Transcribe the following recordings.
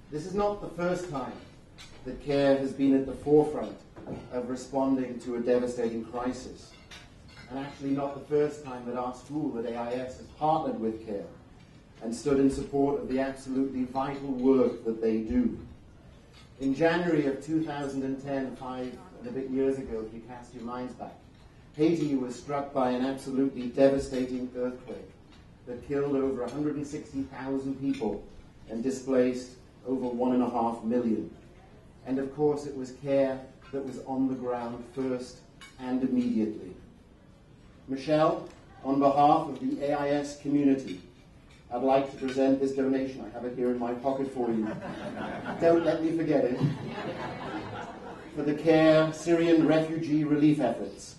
This is not the first time that CARE has been at the forefront of responding to a devastating crisis, and actually not the first time that our school at AIS has partnered with CARE and stood in support of the absolutely vital work that they do. In January of 2010, 5 and a bit years ago, if you cast your minds back, Haiti was struck by an absolutely devastating earthquake that killed over 160,000 people and displaced over 1.5 million. And of course, it was CARE that was on the ground first and immediately. Michelle, on behalf of the AIS community, I'd like to present this donation. I have it here in my pocket for you. Don't let me forget it. For the CARE Syrian refugee relief efforts,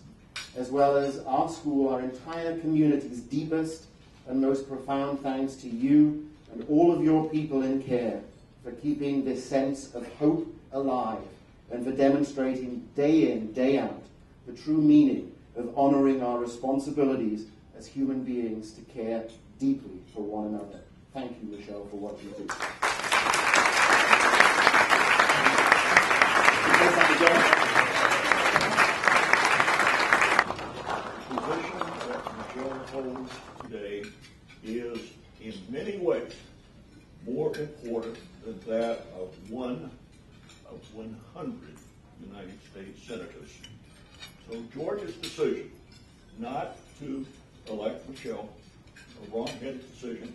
as well as our school, our entire community's deepest and most profound thanks to you and all of your people in CARE for keeping this sense of hope alive and for demonstrating day in, day out, the true meaning of honoring our responsibilities as human beings to care deeply for one another. Thank you, Michelle, for what you do. The position that Michelle holds today is in many ways more important than that of one of 100 United States senators. So Georgia's decision not to elect Michelle, a wrong-headed decision,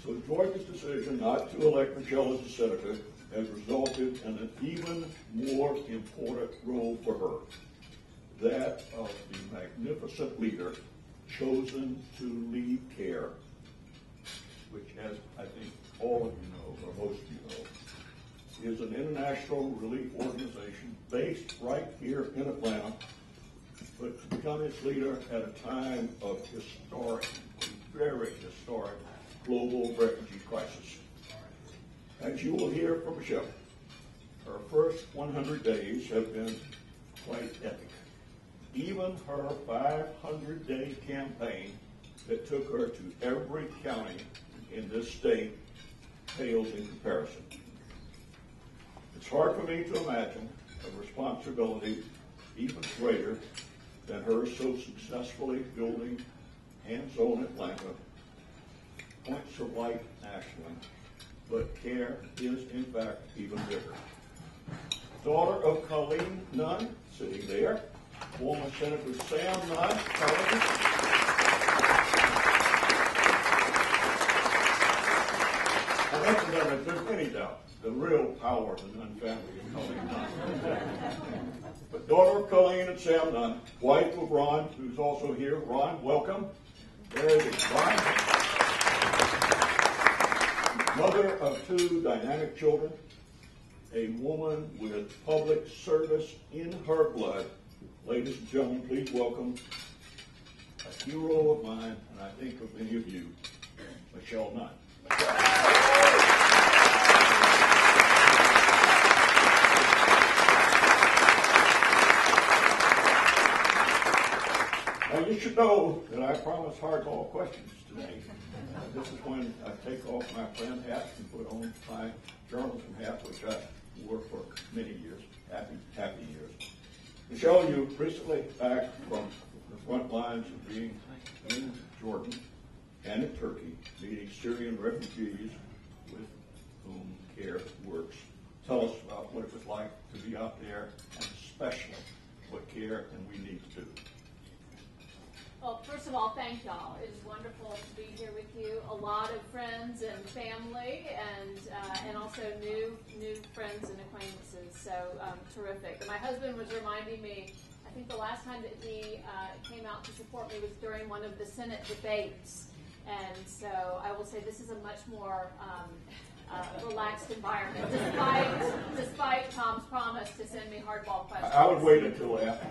so Georgia's decision not to elect Michelle as a senator has resulted in an even more important role for her, that of the magnificent leader chosen to lead CARE, which, as I think all of you know, or most of you know, is an international relief organization based right here in Atlanta, but to become its leader at a time of historic, very historic global refugee crisis. As you will hear from Michelle, her first 100 days have been quite epic. Even her 500-day campaign that took her to every county in this state pales in comparison. It's hard for me to imagine a responsibility even greater than her so successfully building hands-on Atlanta, points of light nationally, but CARE is in fact even bigger. Daughter of Colleen Nunn, sitting there, former Senator Sam Nunn, Colleen. And incidentally, if there's any doubt, the real power of the Nunn family is Colleen Nunn. But daughter of Colleen and Sam Nunn, wife of Ron, who's also here. Ron, welcome. There it is, Ron. Mother of 2 dynamic children, a woman with public service in her blood. Ladies and gentlemen, please welcome a hero of mine, and I think of many of you, Michelle Nunn. Now, you should know that I promised hardball questions today. This is when I take off my friend hat and put on my journalism hat, which I wore for many years, happy years. Michelle, you recently back from the front lines of being in Jordan and in Turkey, meeting Syrian refugees with whom CARE works. Tell us about what it was like to be out there, and especially what CARE and we need to do. Well, first of all, thank y'all. It is wonderful to be here with you. A lot of friends and family, and also new friends and acquaintances. So terrific. And my husband was reminding me, I think the last time that he came out to support me was during one of the Senate debates. And so I will say this is a much more relaxed environment, despite Tom's promise to send me hardball questions. I would wait until after.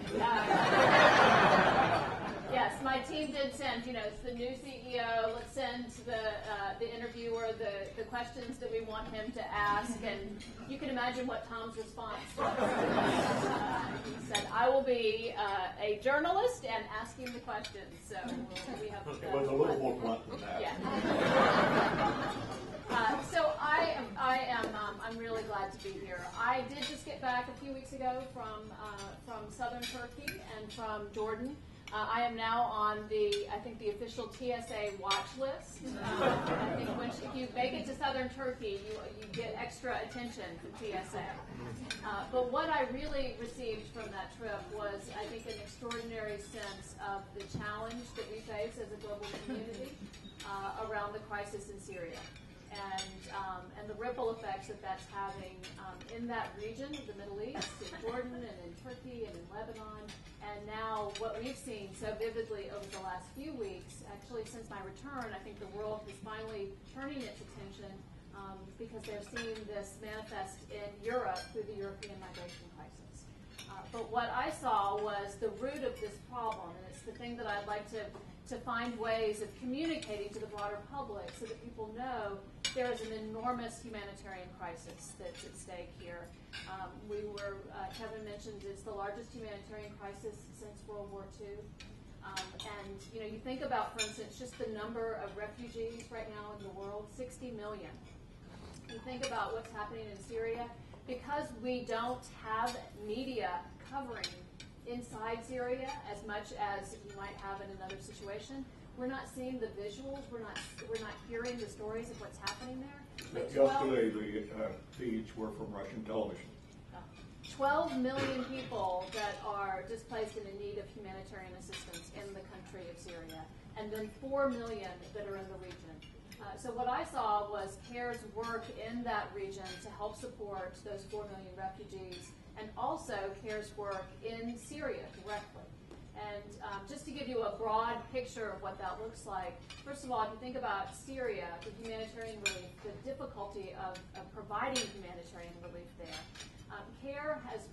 Yes, my team did send, it's the new CEO, let's send the interviewer the questions that we want him to ask, and you can imagine what Tom's response was. He said, I will be a journalist and asking the questions, so we have it was a little more blunt than that. Yeah. So I'm glad to be here. I did just get back a few weeks ago from southern Turkey and from Jordan. I am now on the official TSA watch list. I think if you make it to southern Turkey, you get extra attention from TSA. But what I really received from that trip was, I think, an extraordinary sense of the challenge that we face as a global community around the crisis in Syria. And the ripple effects that that's having in that region of the Middle East, in Jordan and in Turkey and in Lebanon, and now what we've seen so vividly over the last few weeks, actually since my return, I think the world is finally turning its attention because they're seeing this manifest in Europe through the European migration crisis. But what I saw was the root of this problem, and it's the thing that I'd like to find ways of communicating to the broader public so that people know there is an enormous humanitarian crisis that's at stake here. Kevin mentioned it's the largest humanitarian crisis since World War II. And you think about, for instance, just the number of refugees right now in the world, 60 million. You think about what's happening in Syria. Because we don't have media covering inside Syria as much as you might have in another situation, we're not seeing the visuals. We're not hearing the stories of what's happening there. Yesterday, the feeds were from Russian television. 12 million people that are displaced and in need of humanitarian assistance in the country of Syria, and then 4 million that are in the region. So what I saw was CARE's work in that region to help support those 4 million refugees, and also CARE's work in Syria directly. And just to give you a broad picture of what that looks like, first of all, if you think about Syria, the humanitarian relief, the difficulty of providing humanitarian relief there, CARE has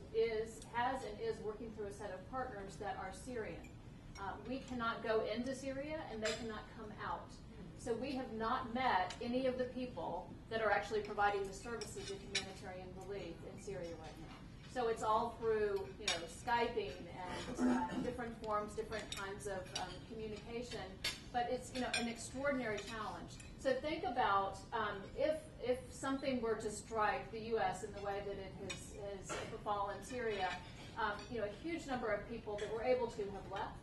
and is working through a set of partners that are Syrian. We cannot go into Syria, and they cannot come out. So we have not met any of the people that are actually providing the services of humanitarian relief in Syria right now. So it's all through, Skyping and different forms, different kinds of communication. But it's, an extraordinary challenge. So think about if something were to strike the U.S. in the way that it has befallen Syria, a huge number of people that were able to have left.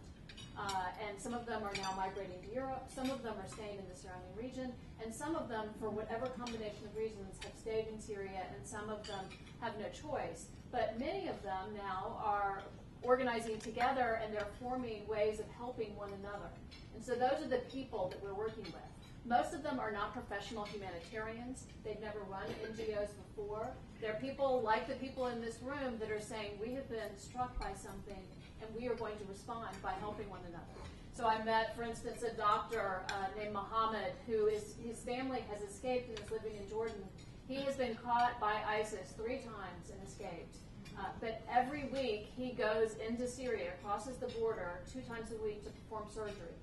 And some of them are now migrating to Europe. Some of them are staying in the surrounding region. And some of them, for whatever combination of reasons, have stayed in Syria, and some of them have no choice. But many of them now are organizing together, and they're forming ways of helping one another. And so those are the people that we're working with. Most of them are not professional humanitarians. They've never run NGOs before. They're people like the people in this room that are saying, we have been struck by something, and we are going to respond by helping one another. So I met, for instance, a doctor named Mohammed, his family has escaped and is living in Jordan. He has been caught by ISIS 3 times and escaped. But every week he goes into Syria, crosses the border 2 times a week to perform surgery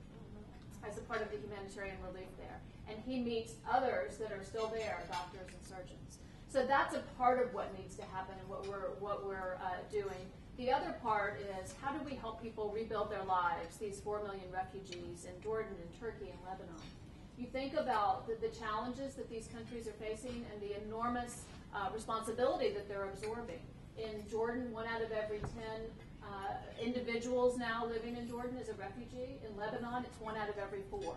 as a part of the humanitarian relief there. And he meets others that are still there, doctors and surgeons. So that's a part of what needs to happen and what we're doing. The other part is, how do we help people rebuild their lives, these 4 million refugees in Jordan and Turkey and Lebanon? You think about the challenges that these countries are facing and the enormous responsibility that they're absorbing. In Jordan, 1 out of every 10 individuals now living in Jordan is a refugee. In Lebanon, it's 1 out of every 4.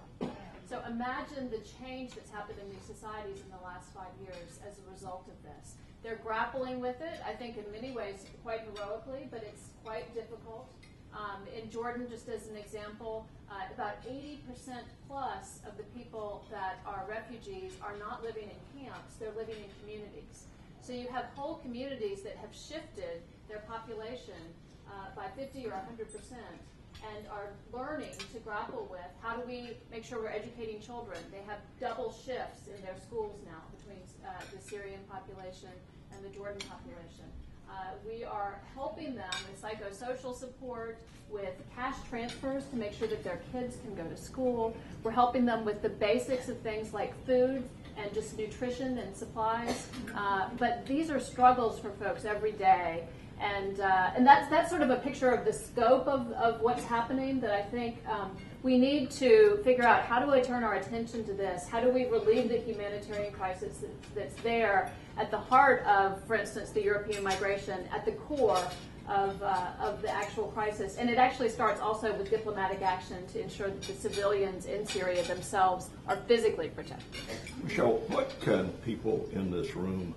So imagine the change that's happened in these societies in the last 5 years as a result of this. They're grappling with it, I think in many ways quite heroically, but it's quite difficult. In Jordan, just as an example, about 80% plus of the people that are refugees are not living in camps, they're living in communities. So you have whole communities that have shifted their population by 50 or 100% and are learning to grapple with how do we make sure we're educating children. They have double shifts in their schools now between the Syrian population and the Jordan population. We are helping them with psychosocial support, with cash transfers to make sure that their kids can go to school. We're helping them with the basics of things like food and just nutrition and supplies. But these are struggles for folks every day. And that's sort of a picture of the scope of what's happening that I think we need to figure out, how do I turn our attention to this? How do we relieve the humanitarian crisis that's there at the heart of, for instance, the European migration, at the core of the actual crisis? And it actually starts also with diplomatic action to ensure that the civilians in Syria themselves are physically protected. Michelle, what can people in this room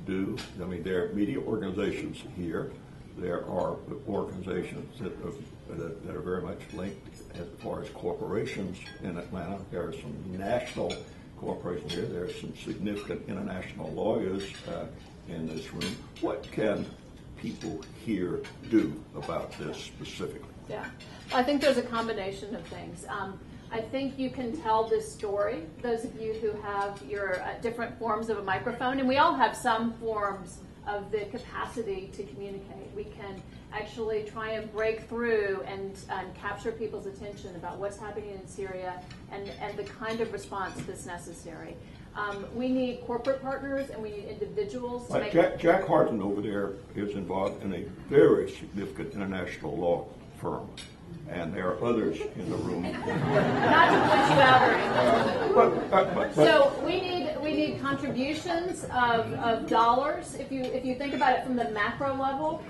do? I mean, there are media organizations here. There are organizations that are very much linked as far as corporations in Atlanta. There are some national corporations here. There are some significant international lawyers in this room. What can people here do about this specifically? Yeah, I think there's a combination of things. I think you can tell this story, those of you who have your different forms of a microphone, and we all have some forms of the capacity to communicate. We can actually try and break through and capture people's attention about what's happening in Syria and the kind of response that's necessary. We need corporate partners and we need individuals to make... Jack Harden over there is involved in a very significant international law firm. And there are others in the room. Not to point you out or anything. So we need contributions of dollars. If you think about it from the macro level,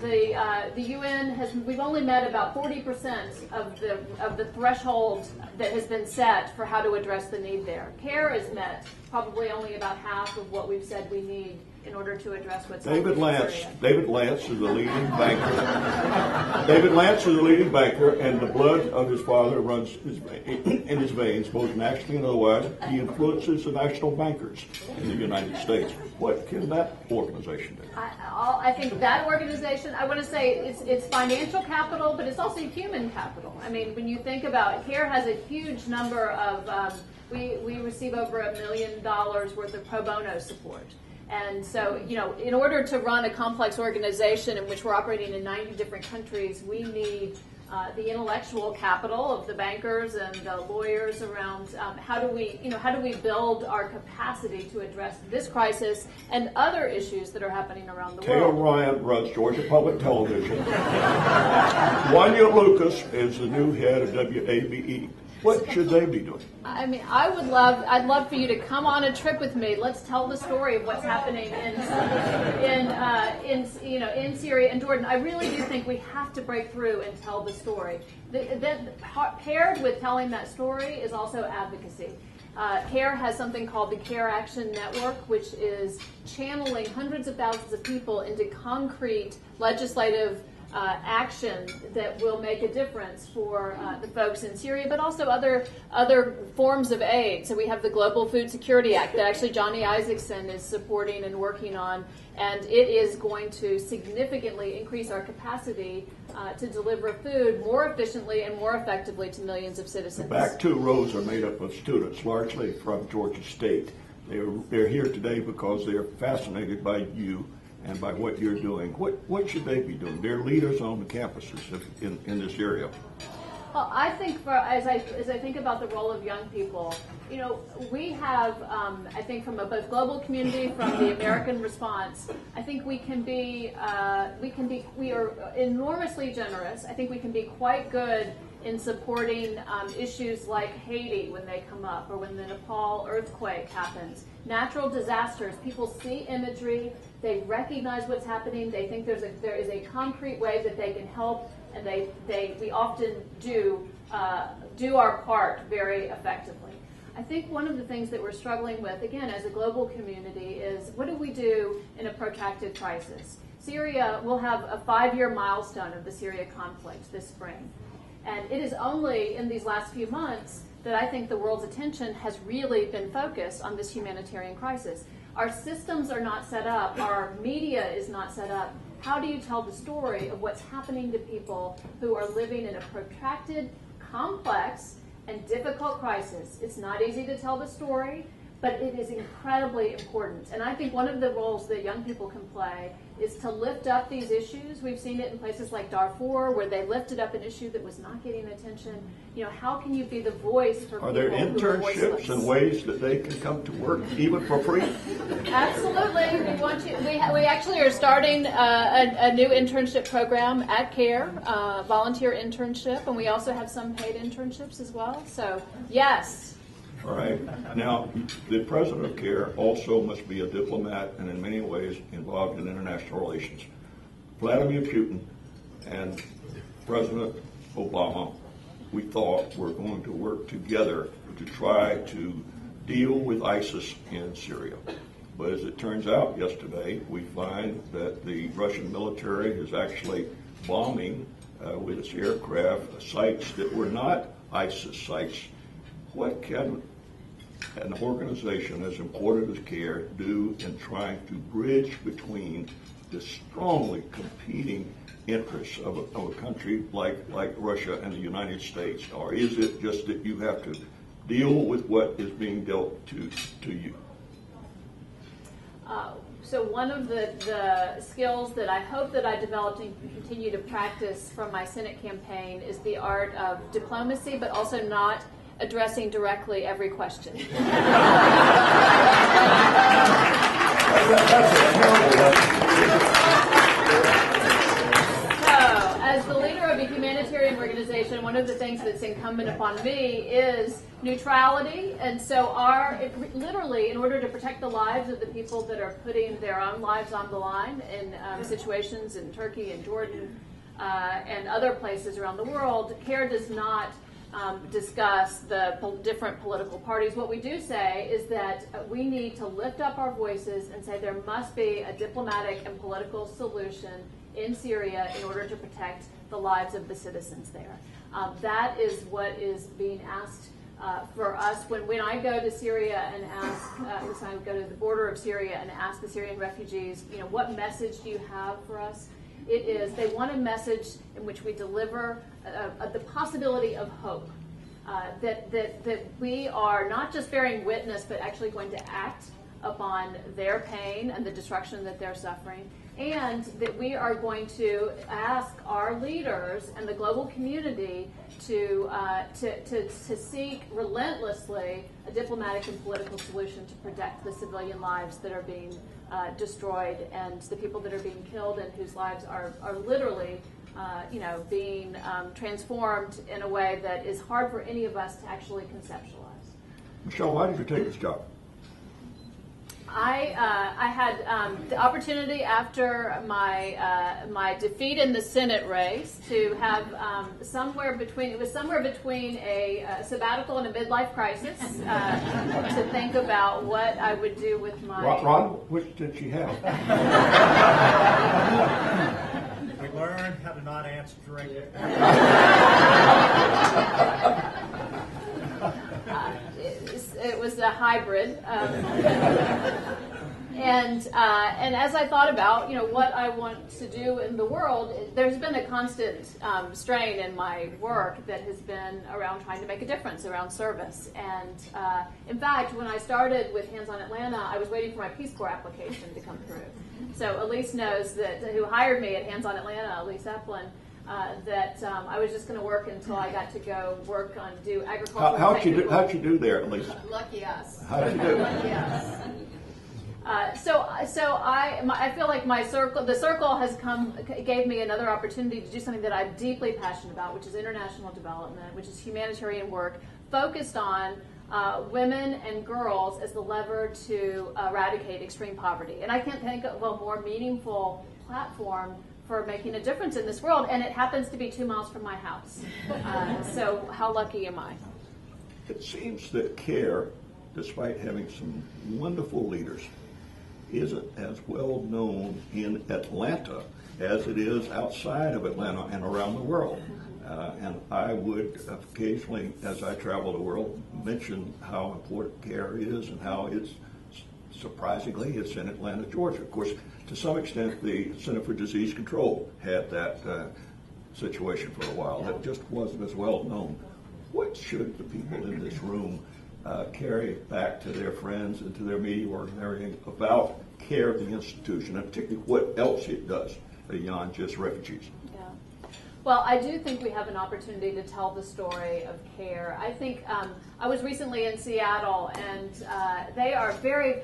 the UN we've only met about 40% of the threshold that has been set for how to address the need there. CARE is met probably only about half of what we've said we need in order to address what's happening in Syria. David Lance is the leading banker. David Lance is the leading banker, and the blood of his father runs in his veins, both nationally and otherwise. He influences the national bankers in the United States. What can that organization do? I think that organization, I want to say it's financial capital, but it's also human capital. I mean, when you think about it, CARE has a huge number of, we receive over $1 million worth of pro bono support. And so, in order to run a complex organization in which we're operating in 90 different countries, we need the intellectual capital of the bankers and the lawyers around how do we build our capacity to address this crisis and other issues that are happening around the Taylor world. Ryan runs Georgia Public Television. Wanya Lucas is the new head of WABE. What should they be doing? I mean, I'd love for you to come on a trip with me. Let's tell the story of what's happening in Syria and Jordan. I really do think we have to break through and tell the story. Paired with telling that story is also advocacy. CARE has something called the CARE Action Network, which is channeling hundreds of thousands of people into concrete legislative action that will make a difference for the folks in Syria, but also other forms of aid. So we have the Global Food Security Act that actually Johnny Isaacson is supporting and working on, and it is going to significantly increase our capacity to deliver food more efficiently and more effectively to millions of citizens. The back two rows are made up of students, largely from Georgia State. They're here today because they're fascinated by you and by what you're doing. What should they be doing? They're leaders on the campuses in this area. Well, I think as I think about the role of young people, we have, I think from a both global community, from the American response, I think we are enormously generous. I think we can be quite good in supporting issues like Haiti when they come up, or when the Nepal earthquake happens. Natural disasters, people see imagery, they recognize what's happening, they think there is a concrete way that they can help, and we often do our part very effectively. I think one of the things that we're struggling with, again, as a global community, is what do we do in a protracted crisis? Syria will have a 5-year milestone of the Syria conflict this spring. And it is only in these last few months that I think the world's attention has really been focused on this humanitarian crisis. Our systems are not set up. Our media is not set up. How do you tell the story of what's happening to people who are living in a protracted, complex, and difficult crisis? It's not easy to tell the story, but it is incredibly important. And I think one of the roles that young people can play is to lift up these issues. We've seen it in places like Darfur, where they lifted up an issue that was not getting attention. You know, how can you be the voice for Are people there who are internships voiceless? and ways that they can come to work, even for free? Absolutely. We want you. We actually are starting a new internship program at CARE, volunteer internship, and we also have some paid internships as well. So, yes. All right. Now, the president of CARE also must be a diplomat and in many ways involved in international relations. Vladimir Putin and President Obama, we thought, were going to work together to try to deal with ISIS in Syria. But as it turns out yesterday, we find that the Russian military is actually bombing with its aircraft sites that were not ISIS sites. What can an organization as important as CARE do in trying to bridge between the strongly competing interests of a country like Russia and the United States? Or is it just that you have to deal with what is being dealt to you? So one of the skills that I hope that I developed and continue to practice from my Senate campaign is the art of diplomacy, but also not addressing directly every question. As the leader of a humanitarian organization, one of the things that's incumbent upon me is neutrality. And so literally, in order to protect the lives of the people that are putting their own lives on the line in situations in Turkey and Jordan and other places around the world, CARE does not discuss the different political parties. What we do say is that we need to lift up our voices and say there must be a diplomatic and political solution in Syria in order to protect the lives of the citizens there. That is what is being asked for us. When I go to Syria and ask, I go to the border of Syria and ask the Syrian refugees, you know, what message do you have for us? It is, they want a message in which we deliver the possibility of hope, that we are not just bearing witness, but actually going to act upon their pain and the destruction that they're suffering, and that we are going to ask our leaders and the global community to seek relentlessly a diplomatic and political solution to protect the civilian lives that are being destroyed and the people that are being killed and whose lives are literally being transformed in a way that is hard for any of us to actually conceptualize. Michelle, why did you take this job? I had the opportunity after my defeat in the Senate race to have somewhere between a sabbatical and a midlife crisis to think about what I would do with my. Ron, which did she have? We learned how to not answer directly. It was a hybrid, and as I thought about what I want to do in the world, there's been a constant strain in my work that has been around trying to make a difference, around service. And in fact, when I started with Hands on Atlanta, I was waiting for my Peace Corps application to come through. So Elise knows who hired me at Hands on Atlanta, Elise Eplin. That I was just going to work until I got to go do agricultural. How'd you do there, at least? Lucky us. How'd you do? Lucky us. So I feel like the circle gave me another opportunity to do something that I'm deeply passionate about, which is international development, which is humanitarian work focused on women and girls as the lever to eradicate extreme poverty. And I can't think of a more meaningful platform for making a difference in this world, and it happens to be 2 miles from my house. So how lucky am I? It seems that CARE, despite having some wonderful leaders, isn't as well known in Atlanta as it is outside of Atlanta and around the world. And I would occasionally, as I travel the world, mention how important CARE is and how it's in Atlanta, Georgia. Of course, to some extent, the Center for Disease Control had that situation for a while. That just wasn't as well known. What should the people in this room carry back to their friends and to their media work and everything about care of the institution, and particularly what else it does beyond just refugees. Yeah. Well, I do think we have an opportunity to tell the story of CARE. I think I was recently in Seattle, and they are very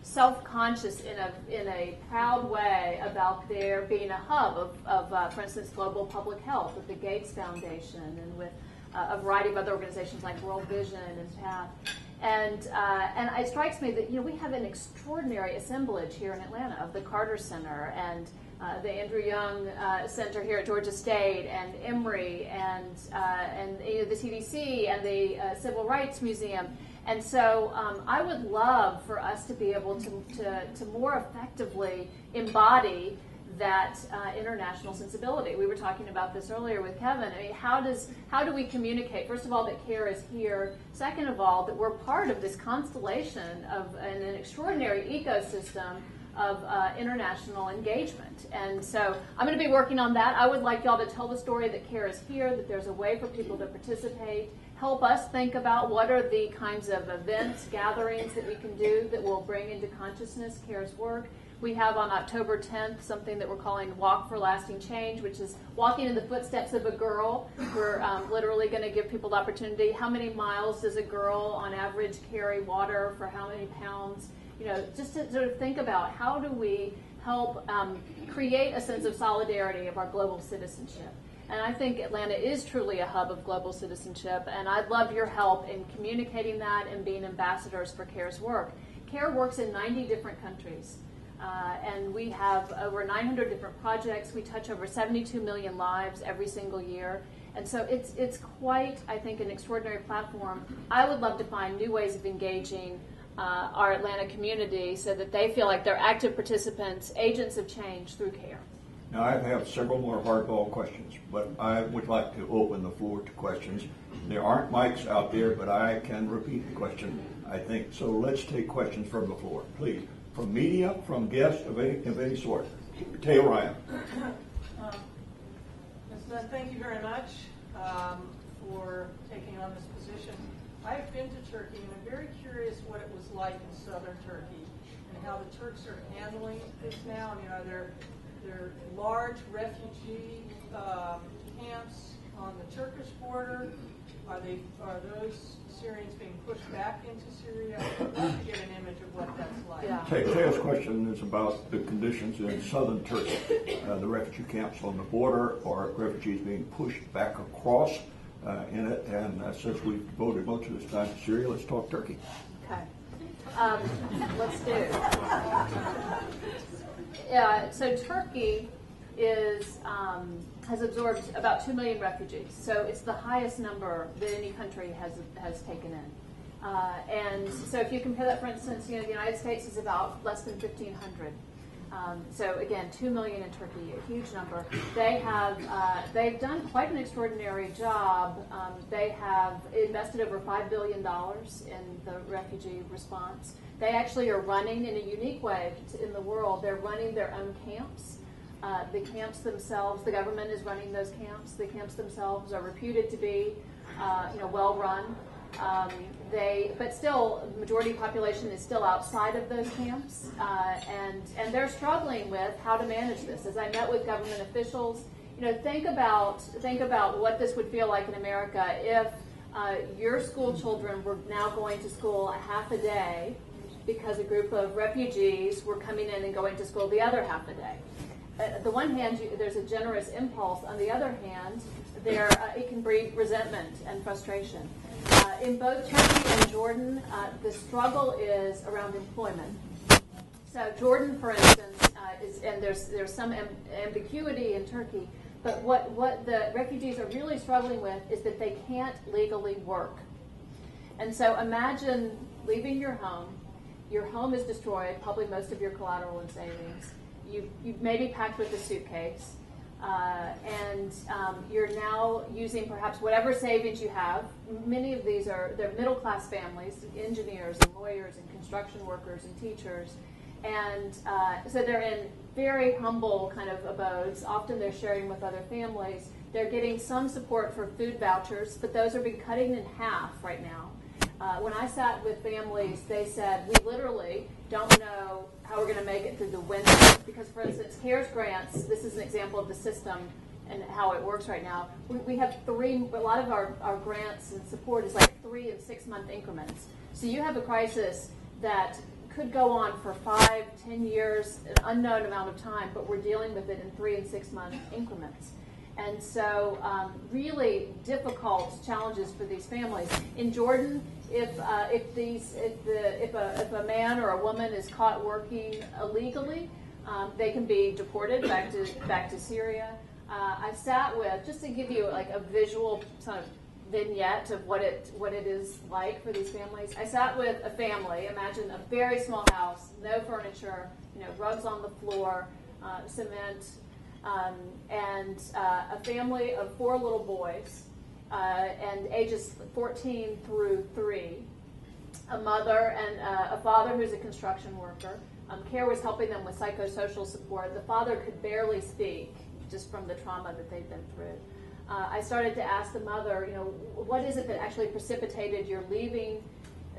self-conscious in a proud way about their being a hub of for instance, global public health with the Gates Foundation and with a variety of other organizations like World Vision and PATH. And it strikes me that we have an extraordinary assemblage here in Atlanta of the Carter Center and the Andrew Young Center here at Georgia State and Emory and the CDC and the Civil Rights Museum. And so I would love for us to be able to more effectively embody that international sensibility. We were talking about this earlier with Kevin. I mean, how do we communicate? First of all, that CARE is here. Second of all, that we're part of this constellation of an extraordinary ecosystem of international engagement. And so I'm going to be working on that. I would like y'all to tell the story that CARE is here, that there's a way for people to participate. Help us think about what are the kinds of events, gatherings that we can do that will bring into consciousness CARE's work. We have on October 10th something that we're calling Walk for Lasting Change, which is walking in the footsteps of a girl. We're literally going to give people the opportunity. How many miles does a girl on average carry water for how many pounds? Just to sort of think about how do we help create a sense of solidarity of our global citizenship. And I think Atlanta is truly a hub of global citizenship, and I'd love your help in communicating that and being ambassadors for CARE's work. CARE works in 90 different countries. And we have over 900 different projects. We touch over 72 million lives every single year. And so it's quite, I think, an extraordinary platform. I would love to find new ways of engaging our Atlanta community so that they feel like they're active participants, agents of change through CARE. Now, I have several more hardball questions, but I would like to open the floor to questions. There aren't mics out there, but I can repeat the question, I think. So let's take questions from the floor, please. From media, from guests of any sort. Taylor Ryan. Ms. Nunn, thank you very much for taking on this position. I've been to Turkey, and I'm very curious what it was like in southern Turkey and how the Turks are handling this now. I mean, are there large refugee camps on the Turkish border? Are those Syrians being pushed back into Syria? I'd love to get an image of what that's like. Yeah. Taylor's question is about the conditions in southern Turkey, the refugee camps on the border, or refugees being pushed back across in it. And since we've devoted most of this time to Syria, let's talk Turkey. Okay. Let's do. So Turkey has absorbed about 2 million refugees. So it's the highest number that any country has taken in. And so if you compare that, for instance, the United States is about less than 1,500. So again, 2 million in Turkey, a huge number. They've done quite an extraordinary job. They have invested over $5 billion in the refugee response. They actually are running in a unique way in the world. They're running their own camps. The camps themselves, the government is running those camps. The camps themselves are reputed to be, well run. But still, the majority population is still outside of those camps, and they're struggling with how to manage this. As I met with government officials, think about what this would feel like in America if your school children were now going to school a half a day because a group of refugees were coming in and going to school the other half a day. On the one hand, there's a generous impulse. On the other hand, it can breed resentment and frustration. In both Turkey and Jordan, the struggle is around employment. So Jordan, for instance, and there's some ambiguity in Turkey, but what the refugees are really struggling with is that they can't legally work. And so imagine leaving your home. Your home is destroyed, probably most of your collateral and savings. You've maybe packed with a suitcase, and you're now using perhaps whatever savings you have. Many of these they're middle-class families, engineers and lawyers and construction workers and teachers. And so they're in very humble kind of abodes. Often they're sharing with other families. They're getting some support for food vouchers, but those are being cutting in half right now. When I sat with families, they said, we literally don't know how we're going to make it through the winter. Because, for instance, CARES grants, this is an example of the system and how it works right now. We have a lot of our grants and support is like 3 and 6 month increments. So you have a crisis that could go on for 5, 10 years, an unknown amount of time, but we're dealing with it in 3 and 6 month increments. And so really difficult challenges for these families. In Jordan, if a man or a woman is caught working illegally, they can be deported back to Syria. I sat with, just to give you like a visual sort of vignette of what it is like for these families. I sat with a family. Imagine a very small house, no furniture, rugs on the floor, cement, and a family of 4 little boys, and ages 14 through 3. A mother and a father who's a construction worker. CARE was helping them with psychosocial support. The father could barely speak, just from the trauma that they've been through. I started to ask the mother, what is it that actually precipitated your leaving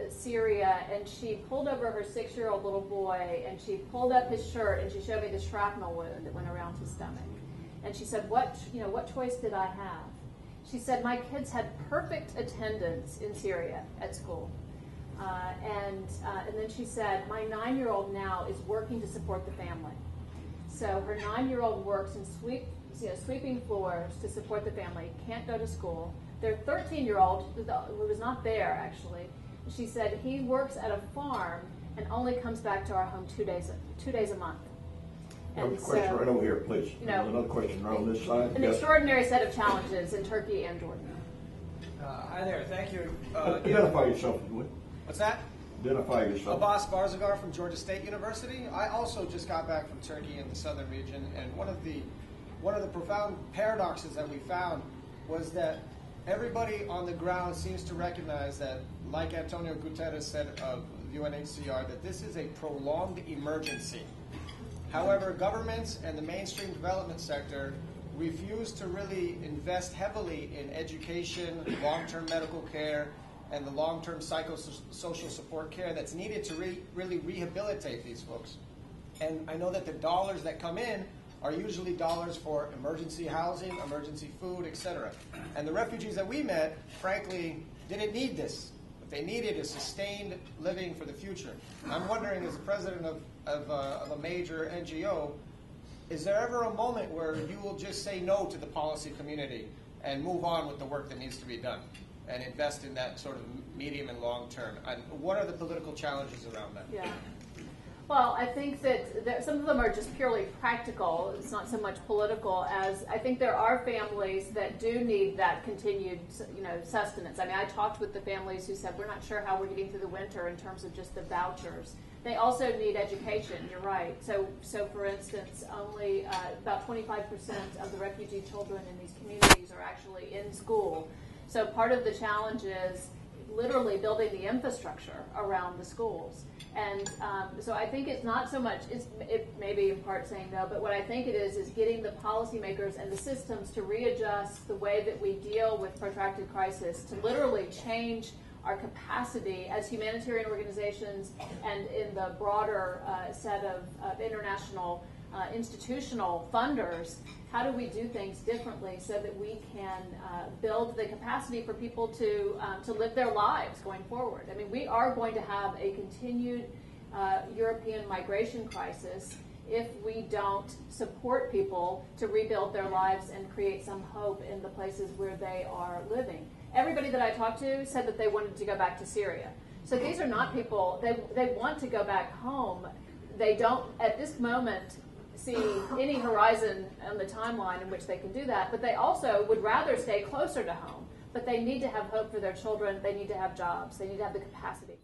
Syria? And she pulled over her 6-year-old little boy, and she pulled up his shirt, and she showed me the shrapnel wound that went around his stomach. And she said, what choice did I have? She said, my kids had perfect attendance in Syria at school. And then she said, my 9-year-old now is working to support the family. So her 9-year-old works in sweeping floors to support the family, can't go to school. Their 13-year-old, who was not there actually, she said he works at a farm and only comes back to our home 2 days a month. Another question right over here, please. Another question right on this side. An extraordinary set of challenges in Turkey and Jordan. Hi there, thank you. Identify yourself, if you would. What's that? Identify yourself. Abbas Barzagar from Georgia State University. I also just got back from Turkey in the southern region, and one of the profound paradoxes that we found was that everybody on the ground seems to recognize that, like Antonio Guterres said of UNHCR, that this is a prolonged emergency. However, governments and the mainstream development sector refuse to really invest heavily in education, long-term medical care, and the long-term psychosocial support care that's needed to really rehabilitate these folks. And I know that the dollars that come in are usually dollars for emergency housing, emergency food, etc. And the refugees that we met, frankly, didn't need this. What they needed is sustained living for the future. I'm wondering, as the president of a major NGO, is there ever a moment where you will just say no to the policy community and move on with the work that needs to be done and invest in that sort of medium and long term? And what are the political challenges around that? Yeah. Well, I think that some of them are just purely practical. It's not so much political as I think there are families that do need that continued, sustenance. I mean, I talked with the families who said, we're not sure how we're getting through the winter in terms of just the vouchers. They also need education, you're right. So for instance, only about 25% of the refugee children in these communities are actually in school. So part of the challenge is literally building the infrastructure around the schools. And so I think it's not so much, it may be in part saying no, but what I think it is getting the policymakers and the systems to readjust the way that we deal with protracted crisis, to literally change our capacity as humanitarian organizations and in the broader set of international institutional funders. How do we do things differently so that we can build the capacity for people to live their lives going forward? I mean, we are going to have a continued European migration crisis if we don't support people to rebuild their lives and create some hope in the places where they are living. Everybody that I talked to said that they wanted to go back to Syria. So these are not people, they want to go back home. They don't, at this moment, see any horizon on the timeline in which they can do that, but they also would rather stay closer to home. But they need to have hope for their children. They need to have jobs. They need to have the capacity.